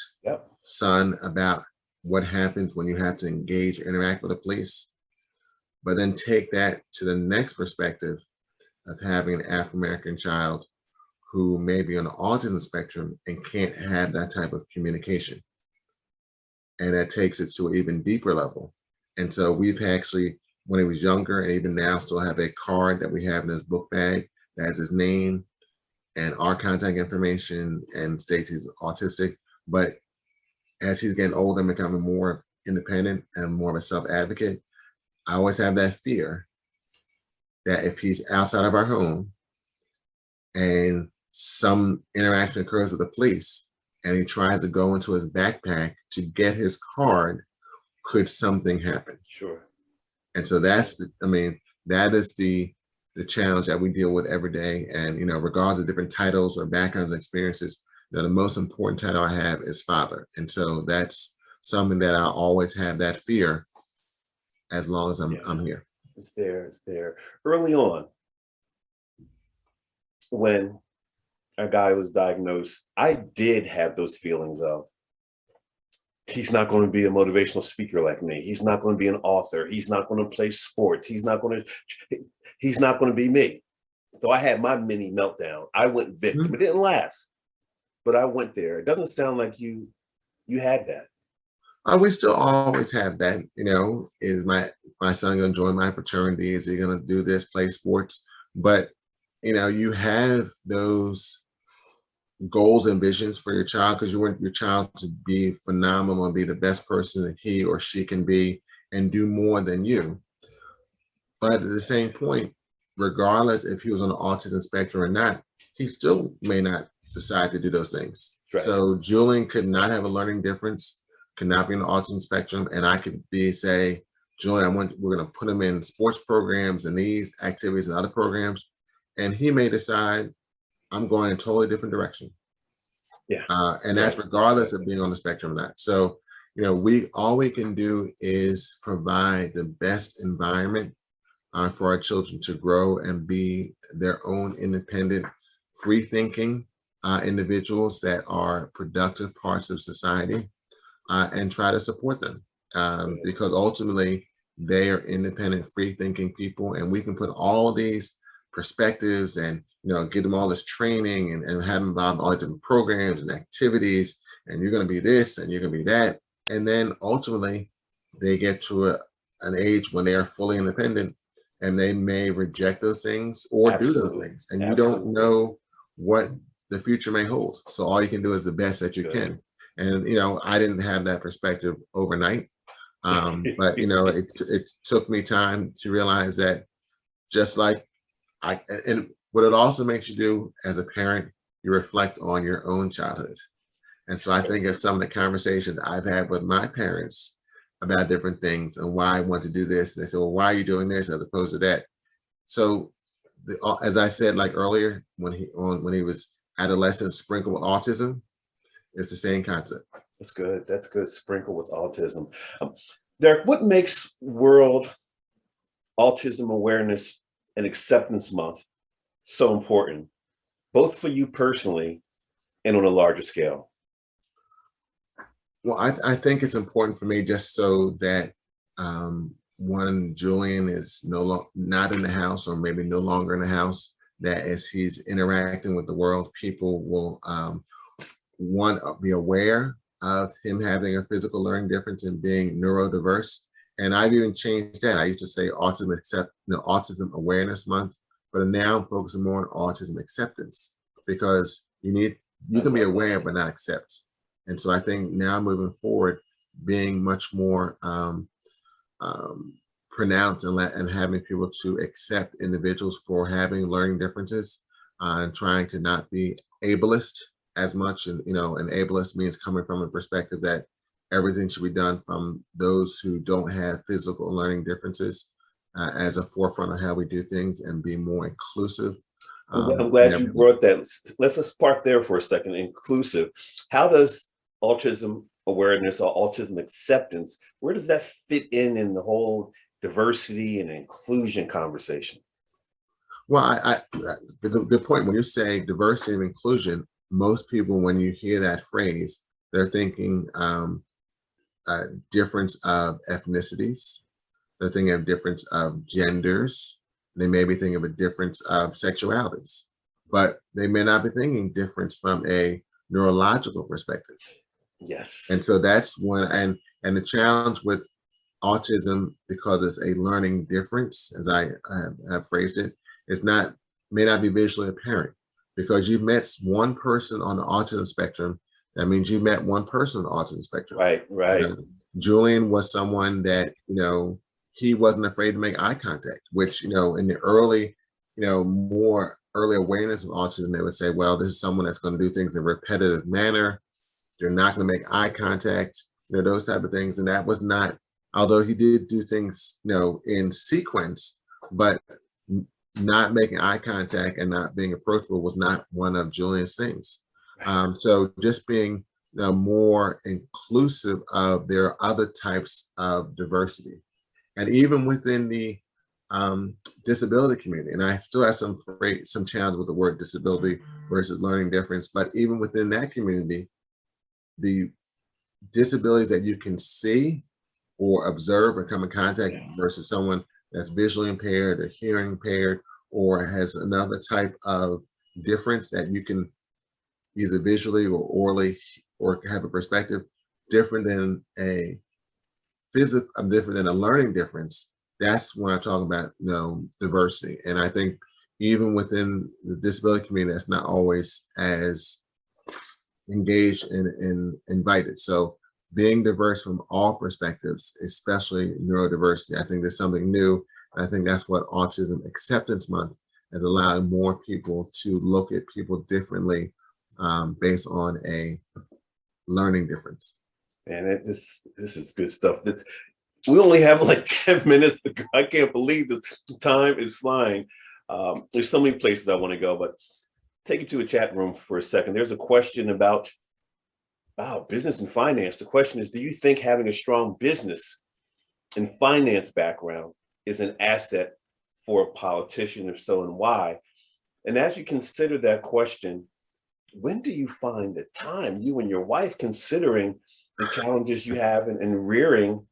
son about what happens when you have to engage, interact with the police. But then take that to the next perspective of having an African American child who may be on the autism spectrum and can't have that type of communication. And that takes it to an even deeper level. And so we've actually, when he was younger, and even now still have a card that we have in his book bag that has his name and our contact information and states he's autistic. But as he's getting older and becoming more independent and more of a self-advocate, I always have that fear that if he's outside of our home and some interaction occurs with the police and he tries to go into his backpack to get his card, could something happen? Sure. And so that's that is the challenge that we deal with every day. And regardless of different titles or backgrounds and experiences, the most important title I have is father. And so that's something that I always have that fear as long as I'm here. It's there. Early on, when a guy was diagnosed, I did have those feelings of, he's not going to be a motivational speaker like me. He's not going to be an author. He's not going to play sports. He's not going to be me. So I had my mini meltdown. I went victim. It didn't last, but I went there. It doesn't sound like you had that. We still always have that. Is my son going to join my fraternity? Is he going to do this, play sports? But you have those goals and visions for your child, because you want your child to be phenomenal and be the best person that he or she can be and do more than you. But at the same point, regardless if he was on the autism spectrum or not, he still may not decide to do those things. Right. So Julian could not have a learning difference, could not be on the autism spectrum, and I could say, Julian, we're going to put him in sports programs and these activities and other programs, and he may decide, I'm going in a totally different direction. Yeah. And that's regardless of being on the spectrum or not. So, all we can do is provide the best environment for our children to grow and be their own independent, free-thinking individuals that are productive parts of society, and try to support them, because ultimately they are independent, free-thinking people, and we can put all these perspectives and give them all this training and have them involved in all different programs and activities, and you're going to be this and you're going to be that, and then ultimately they get to an age when they are fully independent, and they may reject those things or do those things, and you don't know what the future may hold. So all you can do is the best that you can. And I didn't have that perspective overnight, but it took me time to realize that, just like and what it also makes you do as a parent, you reflect on your own childhood. And so I think of some of the conversations I've had with my parents about different things and why I want to do this. And they say, well, why are you doing this as opposed to that? So as I said, like earlier, when he was adolescent, sprinkled with autism, it's the same concept. That's good. That's good. Sprinkle with autism. Derek, what makes World Autism Awareness and Acceptance Month so important, both for you personally and on a larger scale? Well, I think it's important for me just so that one, Julian is not in the house, or maybe no longer in the house, that as he's interacting with the world, people will be aware of him having a physical learning difference and being neurodiverse. And I've even changed that. I used to say Autism Awareness Month, but now I'm focusing more on autism acceptance, because you can be aware but not accept. And so I think now moving forward, being much more pronounced and having people to accept individuals for having learning differences, and trying to not be ableist as much. And and ableist means coming from a perspective that everything should be done from those who don't have physical learning differences, as a forefront of how we do things, and be more inclusive. I'm glad you brought that. Let's park there for a second. Inclusive. How does autism awareness or autism acceptance, where does that fit in the whole diversity and inclusion conversation? Well, the point, when you say diversity and inclusion, most people, when you hear that phrase, they're thinking difference of ethnicities. They're thinking of difference of genders. They may be thinking of a difference of sexualities, but they may not be thinking difference from a neurological perspective. Yes. And so that's one, and the challenge with autism, because it's a learning difference, as I have phrased it, may not be visually apparent, because you've met one person on the autism spectrum. That means you met one person on the autism spectrum. Right. Julian was someone that, he wasn't afraid to make eye contact, which, in the early, more early awareness of autism, they would say, well, this is someone that's going to do things in a repetitive manner. They're not going to make eye contact, those type of things. And that was not although he did do things, in sequence, but not making eye contact and not being approachable was not one of Julian's things. So just being more inclusive of there are other types of diversity. And even within the disability community, and I still have some challenge with the word disability versus learning difference, but even within that community, the disabilities that you can see or observe or come in contact versus someone that's visually impaired or hearing impaired or has another type of difference that you can either visually or orally or have a perspective different than a different than a learning difference. That's when I talk about diversity. And I think even within the disability community, that's not always as engaged and invited. So being diverse from all perspectives, especially neurodiversity, I think there's something new. And I think that's what Autism Acceptance Month has allowed more people to look at people differently based on a learning difference. And this is good stuff. We only have like 10 minutes to go. I can't believe the time is flying. There's so many places I want to go, but take it to a chat room for a second. There's a question about business and finance. The question is, do you think having a strong business and finance background is an asset for a politician? If so, and why? And as you consider that question, when do you find the time, you and your wife, considering the challenges you have in rearing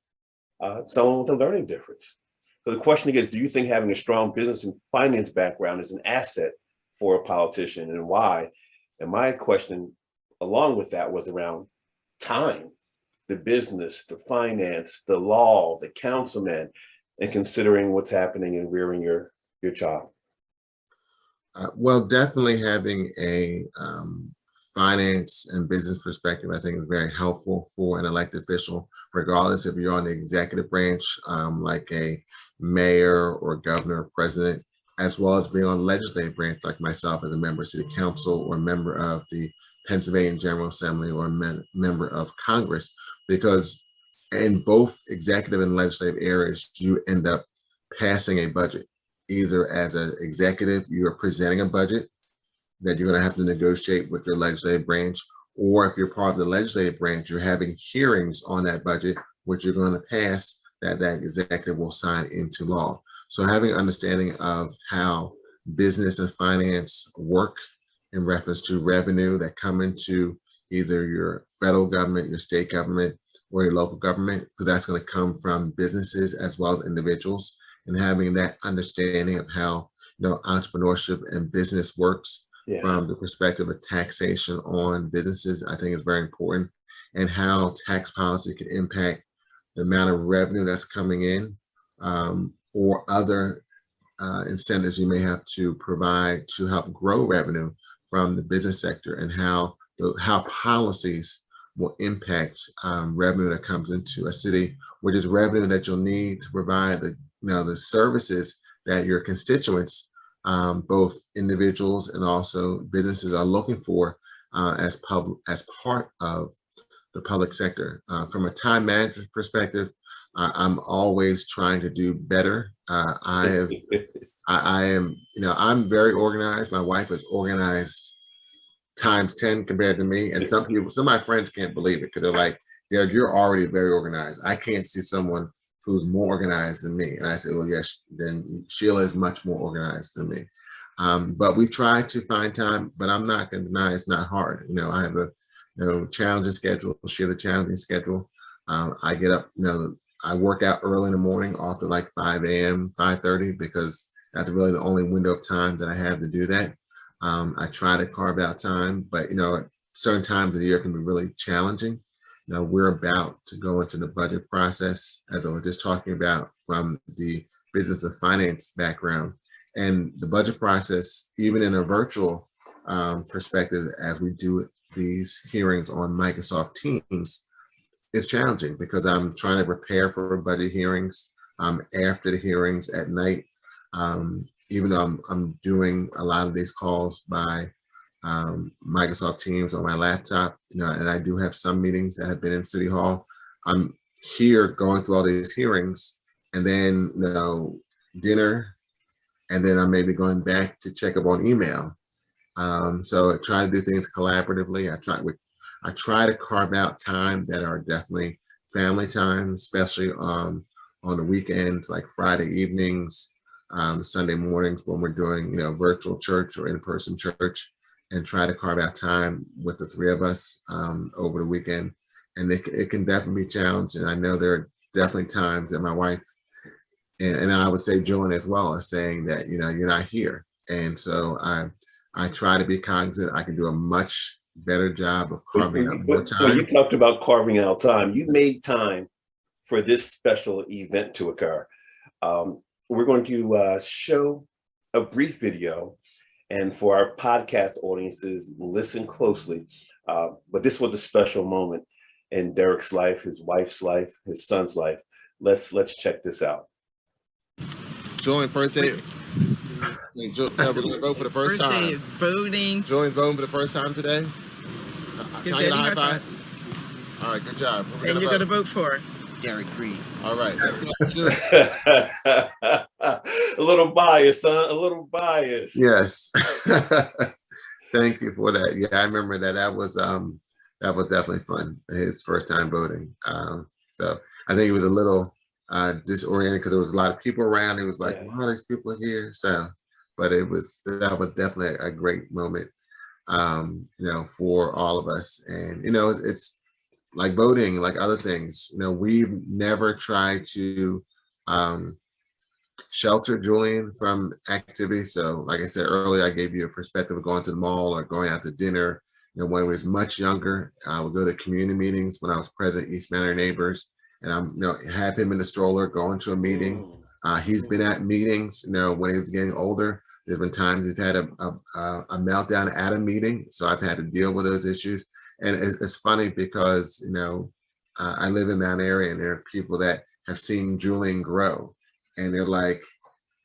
someone with a learning difference? So the question is, do you think having a strong business and finance background is an asset for a politician, and why? And my question along with that was around time, the business, the finance, the law, the councilman, and considering what's happening in rearing your child. Well, definitely having a finance and business perspective, I think, is very helpful for an elected official, regardless if you're on the executive branch, like a mayor or governor or president, as well as being on the legislative branch, like myself as a member of City Council or member of the Pennsylvania General Assembly or member of Congress, because in both executive and legislative areas, you end up passing a budget. Either as an executive, you are presenting a budget that you're going to have to negotiate with your legislative branch, or if you're part of the legislative branch, you're having hearings on that budget, which you're going to pass, that executive will sign into law. So having an understanding of how business and finance work in reference to revenue that come into either your federal government, your state government, or your local government, because that's going to come from businesses as well as individuals, and having that understanding of how entrepreneurship and business works from the perspective of taxation on businesses, I think is very important, and how tax policy can impact the amount of revenue that's coming in, or other incentives you may have to provide to help grow revenue from the business sector, and how policies will impact revenue that comes into a city, which is revenue that you'll need to provide the services that your constituents, both individuals and also businesses, are looking for as part of the public sector. From a time management perspective, I'm always trying to do better. I am, I'm very organized. My wife is organized times 10 compared to me. And some of my friends can't believe it, because they're like, Derek, you're already very organized. I can't see someone who's more organized than me. And I said, well, yes, then Sheila is much more organized than me. But we try to find time, but I'm not going to deny it's not hard. I have a challenging schedule, Sheila challenging schedule. I get up, I work out early in the morning, often like 5 a.m., 5:30, because that's really the only window of time that I have to do that. I try to carve out time, but certain times of the year can be really challenging. We're about to go into the budget process, as I was just talking about, from the business and finance background. And the budget process, even in a virtual perspective, as we do these hearings on Microsoft Teams, is challenging, because I'm trying to prepare for budget hearings after the hearings at night. Even though I'm doing a lot of these calls by Microsoft Teams on my laptop, and I do have some meetings that have been in City Hall, I'm here going through all these hearings, and then dinner, and then I'm maybe going back to check up on email. So I try to do things collaboratively. I try to carve out time that are definitely family time, especially on the weekends, like Friday evenings, Sunday mornings when we're doing virtual church or in-person church, and try to carve out time with the three of us over the weekend. And it can definitely be challenging. I know there are definitely times that my wife and I would say Joan as well are saying that you're not here, and so I try to be cognizant. I can do a much better job of carving out more time. Well, you talked about carving out time. You made time for this special event to occur. We're going to show a brief video, and for our podcast audiences, listen closely. But this was a special moment in Derek's life, his wife's life, his son's life. Let's check this out. Join first day. We're gonna vote for the first time. Day of voting. Join voting for the first time today. Can I get a high five? All right, good job. And you're gonna vote for Derek Green. All right. A little bias, huh? A little bias. Yes. Thank you for that. Yeah, I remember that. That was definitely fun. His first time voting. So I think it was a little disoriented because there was a lot of people around. It was like, why are these people here? So, but that was definitely a great moment, for all of us. And it's like voting, like other things. We've never tried to shelter Julian from activities. So, like I said earlier, I gave you a perspective of going to the mall or going out to dinner. When he was much younger, I would go to community meetings when I was president East Manor Neighbors, and I'm have him in the stroller going to a meeting. He's been at meetings. When he was getting older, there's been times he's had a meltdown at a meeting, so I've had to deal with those issues. And it's funny because I live in that area, and there are people that have seen Julian grow, and they're like,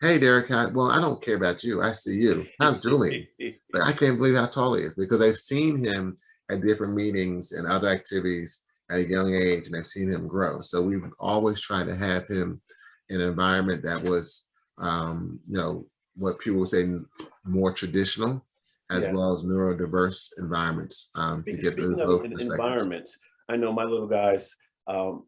"Hey, Derek, well, I don't care about you. I see you. How's Julian?" But I can't believe how tall he is because they've seen him at different meetings and other activities at a young age, and they've seen him grow. So we've always tried to have him in an environment that was, what people would say more traditional, as well as neurodiverse environments. Speaking of environments, I know my little guys,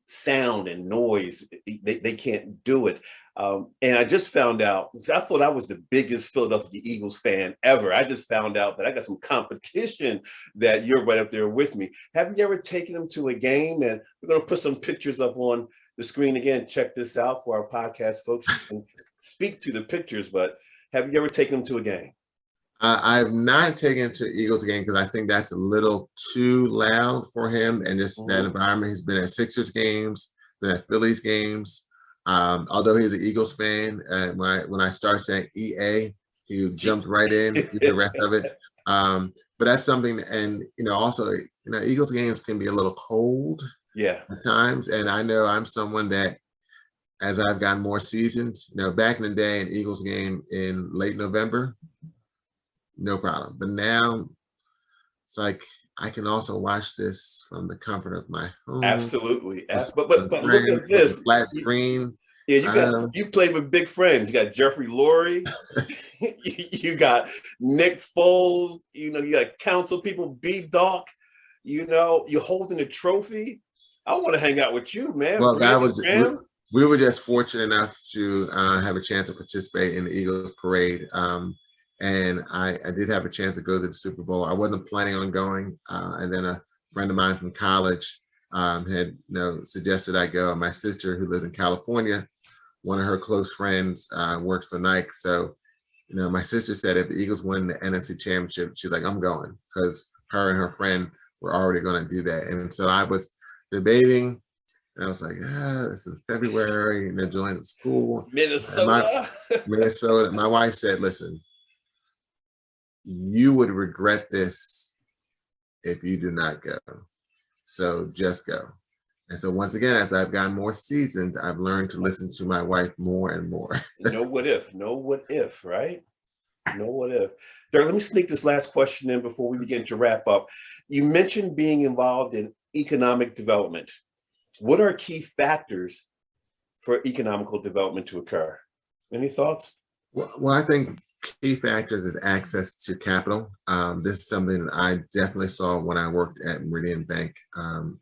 sound and noise, they can't do it. And I just found out, I thought I was the biggest Philadelphia Eagles fan ever. I just found out that I got some competition that you're right up there with me. Have you ever taken them to a game? And we're going to put some pictures up on the screen again. Check this out for our podcast folks. You can speak to the pictures, but have you ever taken them to a game? I've not taken him to Eagles game because I think that's a little too loud for him and just that environment. He's been at Sixers games, been at Phillies games. Although he's an Eagles fan, when I start saying EA, he jumped right in, did the rest of it. But that's something, and also, Eagles games can be a little cold, at times. And I know I'm someone that, as I've gotten more seasoned, back in the day, an Eagles game in late November, no problem. But now it's like I can also watch this from the comfort of my home. Absolutely. But look at this flat screen. Yeah, you played with big friends. You got Jeffrey Lurie, you got Nick Foles, you got council people, B-Doc, you're holding a trophy. I want to hang out with you, man. Well, we were just fortunate enough to have a chance to participate in the Eagles parade. And I did have a chance to go to the Super Bowl. I wasn't planning on going. And then a friend of mine from college had suggested I go. And my sister, who lives in California, one of her close friends works for Nike. So, my sister said if the Eagles win the NFC Championship, she's like, I'm going, because her and her friend were already going to do that. And so I was debating, and I was like, this is February, and then joining the school. Minnesota. Minnesota. My wife said, listen, you would regret this if you do not go. So just go. And so once again, as I've gotten more seasoned, I've learned to listen to my wife more and more. No what if, right? No what if. Derek, let me sneak this last question in before we begin to wrap up. You mentioned being involved in economic development. What are key factors for economical development to occur? Any thoughts? Well, I think key factors is access to capital. This is something that I definitely saw when I worked at Meridian Bank,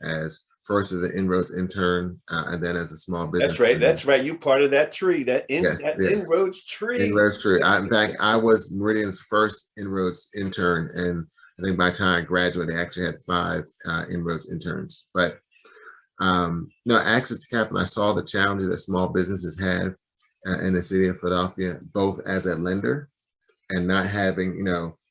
as first as an inroads intern, and then as a small business. That's right. That's right. You part of that tree, that Yes. inroads tree. Inroads tree. In fact, I was Meridian's first inroads intern, and I think by the time I graduated, they actually had 5 inroads interns. But no, access to capital. I saw the challenges that small businesses have in the city of Philadelphia, both as a lender and not having,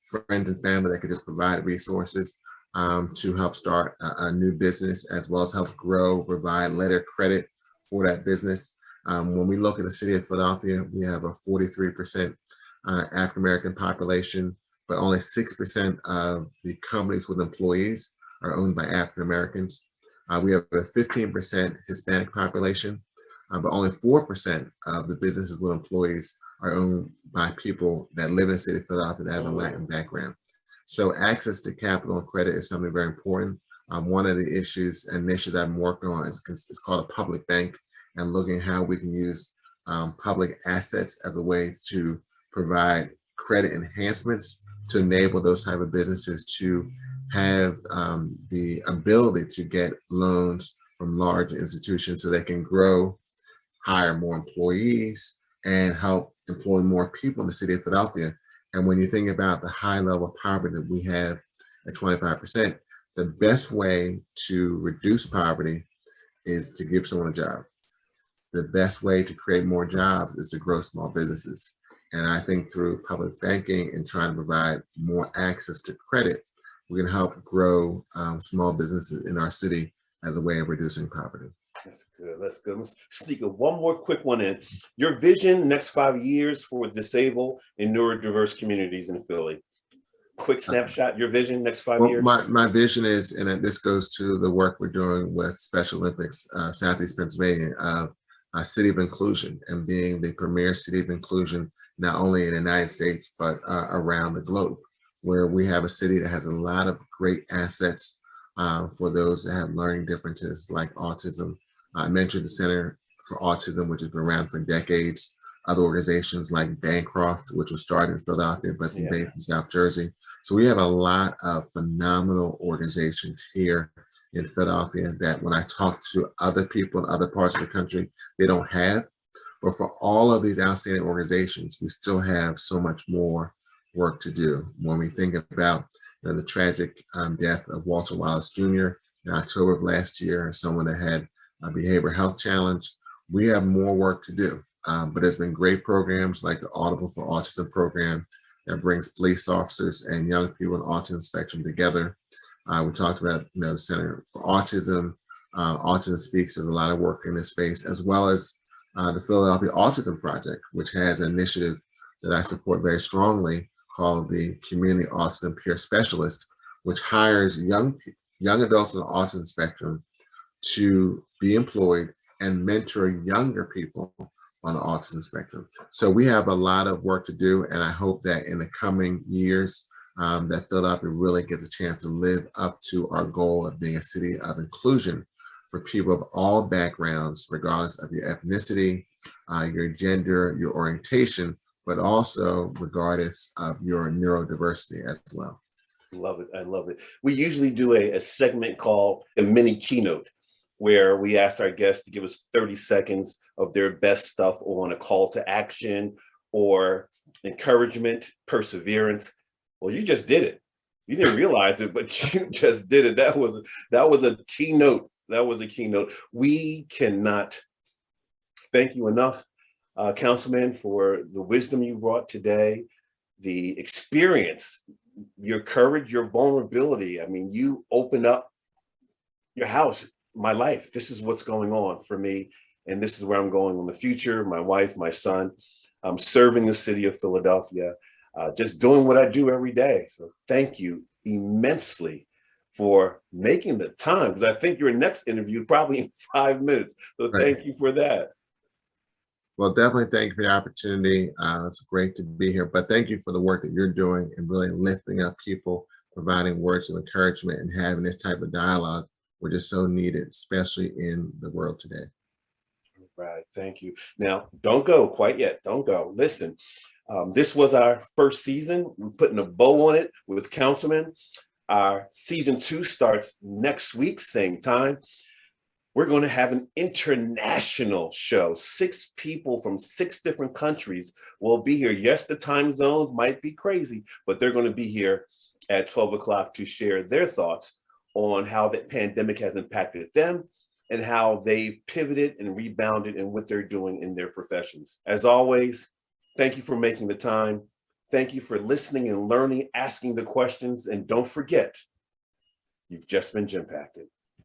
friends and family that could just provide resources to help start a new business, as well as help grow, provide letter credit for that business. When we look at the city of Philadelphia, we have a 43% African-American population, but only 6% of the companies with employees are owned by African-Americans. We have a 15% Hispanic population, but only 4% of the businesses with employees are owned by people that live in the city of Philadelphia that have a Latin background. So access to capital and credit is something very important. One of the issues and initiatives I'm working on is called a public bank, and looking at how we can use public assets as a way to provide credit enhancements to enable those type of businesses to have the ability to get loans from large institutions so they can grow, hire more employees, and help employ more people in the city of Philadelphia. And when you think about the high level of poverty that we have at 25%, the best way to reduce poverty is to give someone a job. The best way to create more jobs is to grow small businesses. And I think through public banking and trying to provide more access to credit, we can help grow small businesses in our city as a way of reducing poverty. That's good. That's good. Let's sneak one more quick one in. Your vision next 5 years for disabled and neurodiverse communities in Philly. Quick snapshot, your vision next 5 years. My vision is, and this goes to the work we're doing with Special Olympics, Southeast Pennsylvania, a city of inclusion, and being the premier city of inclusion, not only in the United States, but around the globe, where we have a city that has a lot of great assets for those that have learning differences like autism. I mentioned the Center for Autism, which has been around for decades. Other organizations like Bancroft, which was started in Philadelphia, but it's based in South Jersey. So we have a lot of phenomenal organizations here in Philadelphia that when I talk to other people in other parts of the country, they don't have. But for all of these outstanding organizations, we still have so much more work to do. When we think about the tragic death of Walter Wallace Jr. in October of last year, someone that had a behavioral health challenge, we have more work to do. But there's been great programs like the Audible for Autism program that brings police officers and young people on the autism spectrum together. We talked about the Center for Autism. Autism Speaks, there's a lot of work in this space, as well as the Philadelphia Autism Project, which has an initiative that I support very strongly called the Community Autism Peer Specialist, which hires young adults on the autism spectrum to be employed and mentor younger people on the autism spectrum. So we have a lot of work to do, and I hope that in the coming years that Philadelphia really gets a chance to live up to our goal of being a city of inclusion for people of all backgrounds, regardless of your ethnicity, your gender, your orientation, but also regardless of your neurodiversity as well. Love it. I love it. We usually do a segment called a mini keynote, where we ask our guests to give us 30 seconds of their best stuff on a call to action or encouragement, perseverance. Well, you just did it. You didn't realize it, but you just did it. That was a keynote. That was a keynote. We cannot thank you enough, Councilman, for the wisdom you brought today, the experience, your courage, your vulnerability. I mean, you opened up your house. My life, this is what's going on for me, and this is where I'm going in the future. My wife, my son, I'm serving the city of Philadelphia, just doing what I do every day. So thank you immensely for making the time, because I think your next interview probably in 5 minutes. So thank you for that. Well, definitely thank you for the opportunity. It's great to be here, but thank you for the work that you're doing and really lifting up people, providing words of encouragement and having this type of dialogue which is so needed, especially in the world today. Right. Thank you. Now, don't go quite yet. Don't go. Listen, this was our first season. We're putting a bow on it with Councilman. Our season 2 starts next week, same time. We're going to have an international show. 6 people from 6 different countries will be here. Yes, the time zones might be crazy, but they're going to be here at 12 o'clock to share their thoughts on how the pandemic has impacted them and how they've pivoted and rebounded in what they're doing in their professions. As always, thank you for making the time. Thank you for listening and learning, asking the questions, and don't forget, you've just been Gympacted.